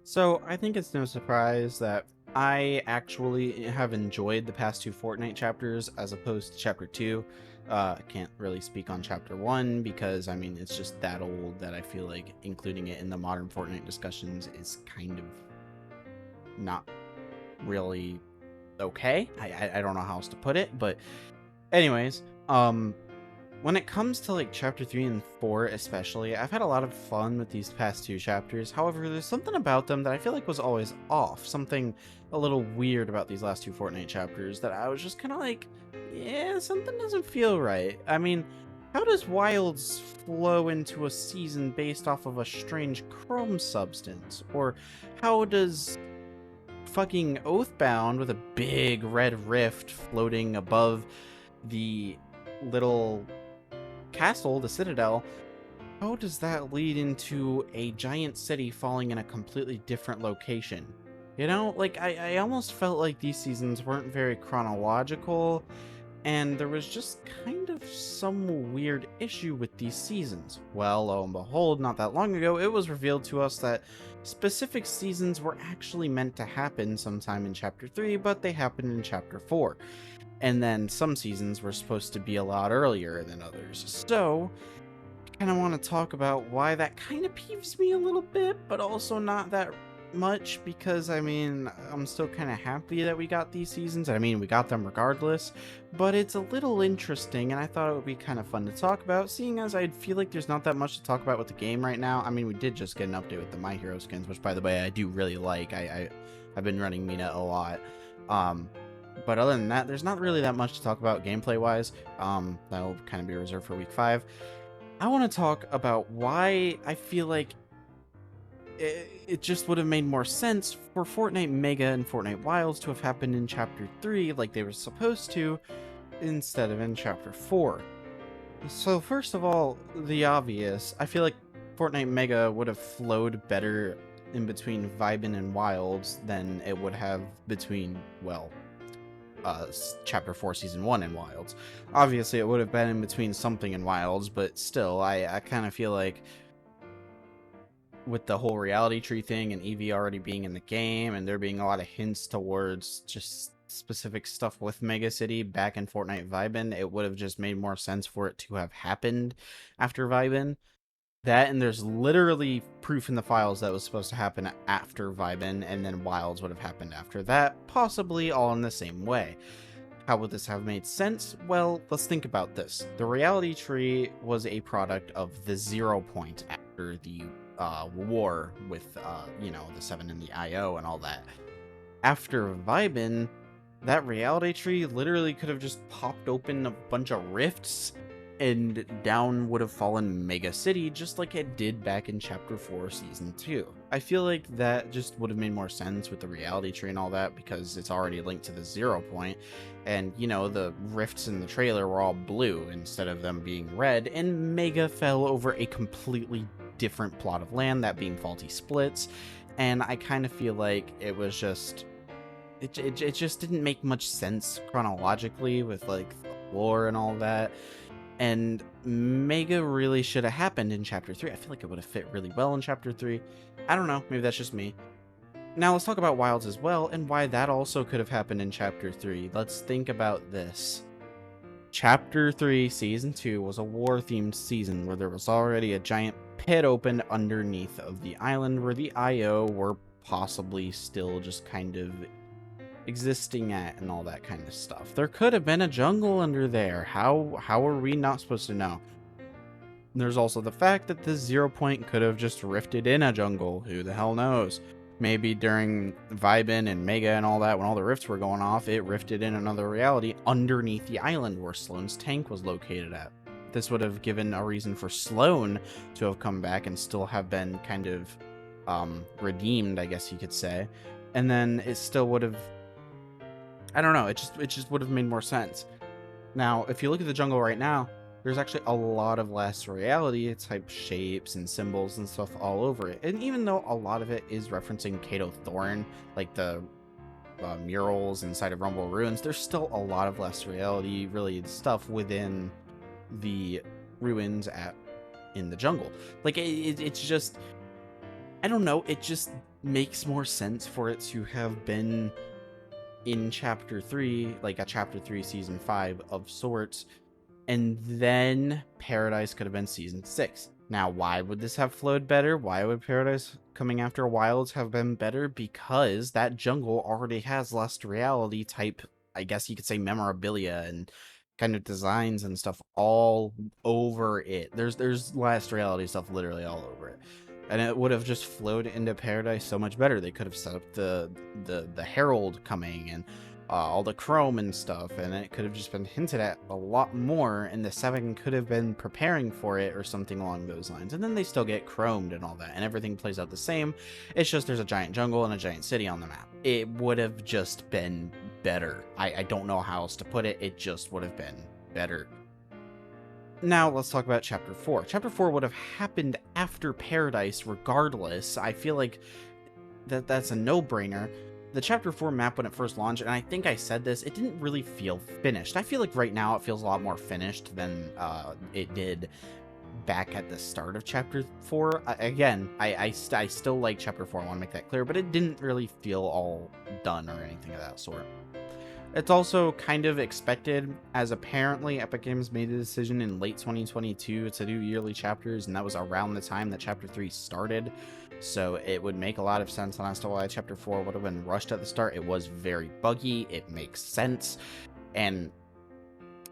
So I think it's no surprise that I actually have enjoyed the past two Fortnite chapters as opposed to chapter two. I can't really speak on chapter one because I mean it's just that old that I feel like including it in the modern Fortnite discussions is kind of not really okay. I don't know how else to put it, but anyways, when it comes to like chapter 3 and 4 especially, I've had a lot of fun with these past two chapters. However, there's something about them that I feel like was always off. Something a little weird about these last two Fortnite chapters that I was just kind of like, yeah, something doesn't feel right. I mean, how does Wilds flow into a season based off of a strange chrome substance? Or how does fucking Oathbound with a big red rift floating above the little castle, the Citadel, how does that lead into a giant city falling in a completely different location? You know, like, I almost felt like these seasons weren't very chronological, and there was just kind of some weird issue with these seasons. Well, lo and behold, not that long ago, it was revealed to us that specific seasons were actually meant to happen sometime in Chapter 3, but they happened in Chapter 4. And then some seasons were supposed to be a lot earlier than others. So, I kind of want to talk about why that kind of peeves me a little bit, but also not that much because I mean, I'm still kind of happy that we got these seasons. I mean, we got them regardless, but it's a little interesting and I thought it would be kind of fun to talk about, seeing as I feel like there's not that much to talk about with the game right now. I mean, we did just get an update with the My Hero skins, which by the way, I do really like. I've been running Mina a lot. Um, but other than that, there's not really that much to talk about gameplay wise. That'll kind of be reserved for week 5. I want to talk about why I feel like it just would have made more sense for Fortnite Mega and Fortnite Wilds to have happened in Chapter 3 like they were supposed to, instead of in Chapter 4. So first of all, the obvious, I feel like Fortnite Mega would have flowed better in between Vibin and Wilds than it would have between, well, Chapter 4 Season 1 and Wilds. Obviously, it would have been in between something and Wilds, but still, I kind of feel like with the whole reality tree thing and Eevee already being in the game and there being a lot of hints towards just specific stuff with Mega City back in Fortnite Vibin, it would have just made more sense for it to have happened after Vibin. That, and there's literally proof in the files that was supposed to happen after Vibin, and then Wilds would have happened after that, possibly all in the same way. How would this have made sense? Well, let's think about this. The reality tree was a product of the 0 point after the war with, the 7 and the IO and all that. After Vibin, that reality tree literally could have just popped open a bunch of rifts and down would have fallen Mega City just like it did back in Chapter 4 Season 2. I feel like that just would have made more sense with the reality tree and all that because it's already linked to the 0 point, and the rifts in the trailer were all blue instead of them being red, and Mega fell over a completely different plot of land, that being Faulty Splits, and I kind of feel like it was just it just didn't make much sense chronologically with like lore and all that. And Mega really should have happened in Chapter 3. I feel like it would have fit really well in Chapter 3. I don't know, maybe that's just me. Now let's talk about Wilds as well, and why that also could have happened in Chapter 3. Let's think about this. Chapter 3, Season 2 was a war-themed season where there was already a giant pit opened underneath of the island where the IO were possibly still just kind of existing at and all that kind of stuff. There could have been a jungle under there. How are we not supposed to know? There's also the fact that the 0 point could have just rifted in a jungle. Who the hell knows? Maybe during Vibin and Mega and all that, when all the rifts were going off, it rifted in another reality underneath the island where Sloane's tank was located at. This would have given a reason for Sloane to have come back and still have been kind of redeemed, I guess you could say. And then it still would have, I don't know, it just would have made more sense. Now, if you look at the jungle right now, there's actually a lot of last reality type shapes and symbols and stuff all over it. And even though a lot of it is referencing Kato Thorn, like the murals inside of Rumble Ruins, there's still a lot of last reality related stuff within the ruins in the jungle. Like it's just, I don't know, it just makes more sense for it to have been in chapter 3, like a chapter 3 season 5 of sorts, and then Paradise could have been season 6. Now, why would this have flowed better? Why would Paradise coming after Wilds have been better? Because that jungle already has Lost Reality type, I guess you could say, memorabilia and kind of designs and stuff all over it. There's Lost Reality stuff literally all over it. And it would have just flowed into Paradise so much better. They could have set up the Herald coming and all the chrome and stuff, and it could have just been hinted at a lot more, and the 7 could have been preparing for it or something along those lines. And then they still get chromed and all that, and everything plays out the same. It's just there's a giant jungle and a giant city on the map. It would have just been better. I don't know how else to put it. It just would have been better. Now, let's talk about Chapter 4. Chapter 4 would have happened after Paradise regardless. I feel like that's a no-brainer. The Chapter 4 map, when it first launched, and I think I said this, it didn't really feel finished. I feel like right now it feels a lot more finished than it did back at the start of Chapter 4. I still like Chapter 4, I want to make that clear, but it didn't really feel all done or anything of that sort. It's also kind of expected, as apparently Epic Games made a decision in late 2022 to do yearly chapters, and that was around the time that Chapter 3 started. So it would make a lot of sense as to why Chapter 4 would have been rushed at the start. It was very buggy, it makes sense, and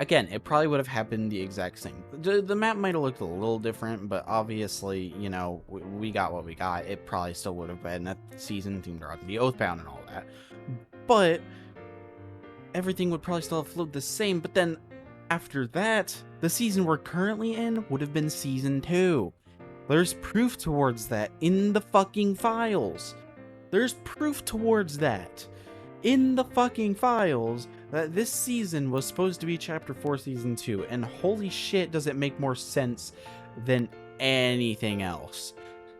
again, it probably would have happened the exact same. The map might have looked a little different, but obviously, you know, we got what we got. It probably still would have been a season themed around the Oathbound and all that. But everything would probably still have flowed the same, but then after that, the season we're currently in would have been season 2. There's proof towards that in the fucking files. There's proof towards that in the fucking files that this season was supposed to be Chapter 4 Season 2, and holy shit does it make more sense than anything else.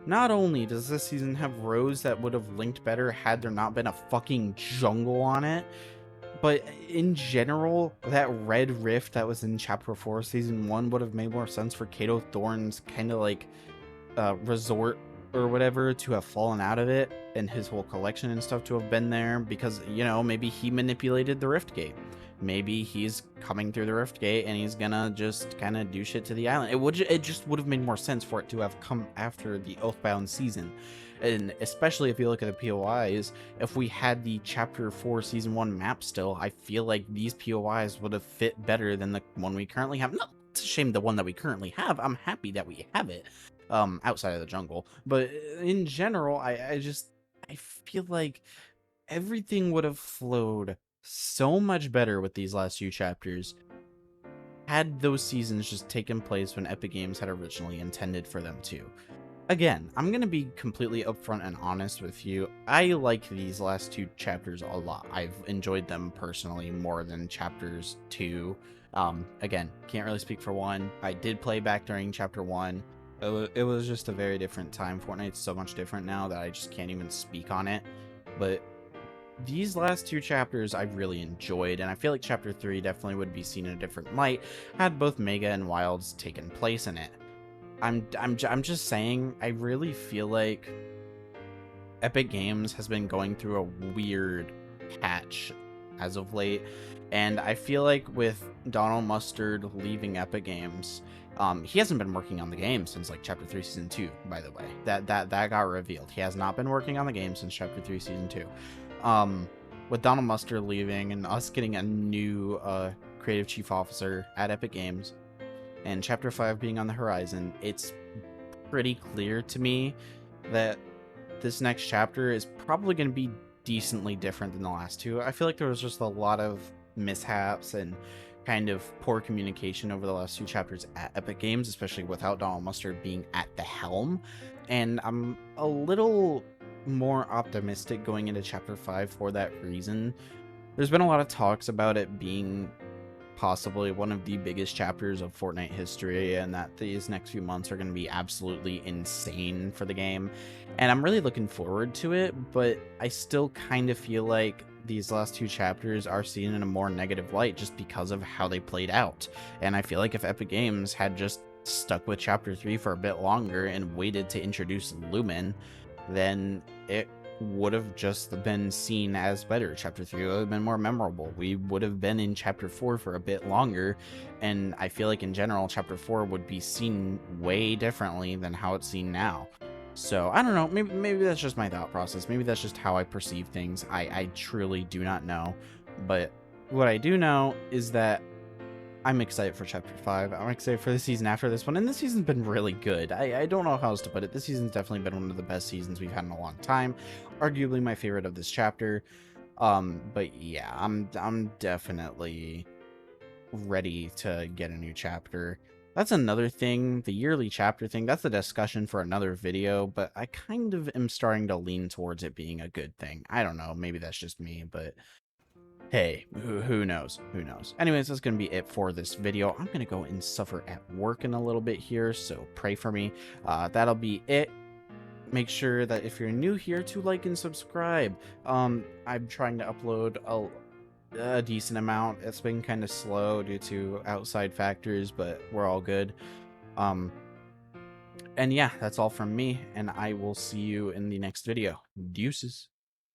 Not only does this season have rows that would have linked better had there not been a fucking jungle on it, but in general, that red rift that was in Chapter 4 Season 1 would have made more sense for Kato Thorne's kind of like resort or whatever to have fallen out of it, and his whole collection and stuff to have been there, because, you know, maybe he manipulated the rift gate. Maybe he's coming through the rift gate and he's gonna just kind of do shit to the island. It just would have made more sense for it to have come after the Oathbound season. And especially if you look at the POIs, if we had the Chapter 4 Season 1 map still, I feel like these POIs would have fit better than the one we currently have. No, it's a shame the one that we currently have. I'm happy that we have it, outside of the jungle. But in general, I feel like everything would have flowed so much better with these last few chapters had those seasons just taken place when Epic Games had originally intended for them to. Again, I'm going to be completely upfront and honest with you. I like these last 2 chapters a lot. I've enjoyed them personally more than chapters 2. Again, can't really speak for 1. I did play back during chapter 1. It was just a very different time. Fortnite's so much different now that I just can't even speak on it. But these last 2 chapters I really enjoyed, and I feel like chapter 3 definitely would be seen in a different light had both Mega and Wilds taken place in it. I'm just saying, I really feel like Epic Games has been going through a weird patch as of late, and I feel like with Donald Mustard leaving Epic Games, he hasn't been working on the game since like Chapter 3 Season 2, by the way. That got revealed. He has not been working on the game since Chapter 3 Season 2. With Donald Mustard leaving and us getting a new creative chief officer at Epic Games, and Chapter 5 being on the horizon, it's pretty clear to me that this next chapter is probably going to be decently different than the last 2. I feel like there was just a lot of mishaps and kind of poor communication over the last 2 chapters at Epic Games, especially without Donald Mustard being at the helm. And I'm a little more optimistic going into Chapter 5 for that reason. There's been a lot of talks about it being possibly one of the biggest chapters of Fortnite history, and that these next few months are going to be absolutely insane for the game, and I'm really looking forward to it. But I still kind of feel like these last 2 chapters are seen in a more negative light just because of how they played out, and I feel like if Epic Games had just stuck with Chapter 3 for a bit longer and waited to introduce Lumen, then it would have just been seen as better. Chapter 3 would have been more memorable. We would have been in chapter 4 for a bit longer, and I feel like in general chapter 4 would be seen way differently than how it's seen now. So I don't know, maybe that's just my thought process. Maybe that's just how I perceive things. I truly do not know. But what I do know is that I'm excited for chapter 5. I'm excited for the season after this one, and this season's been really good. I don't know how else to put it. This season's definitely been one of the best seasons we've had in a long time. Arguably my favorite of this chapter. But yeah, I'm definitely ready to get a new chapter. That's another thing, the yearly chapter thing, that's a discussion for another video, but I kind of am starting to lean towards it being a good thing. I don't know, maybe that's just me, but hey, who knows? Who knows? Anyways, that's going to be it for this video. I'm going to go and suffer at work in a little bit here, so pray for me. That'll be it. Make sure that if you're new here to like and subscribe. I'm trying to upload a decent amount. It's been kind of slow due to outside factors, but we're all good. And yeah, that's all from me, and I will see you in the next video. Deuces.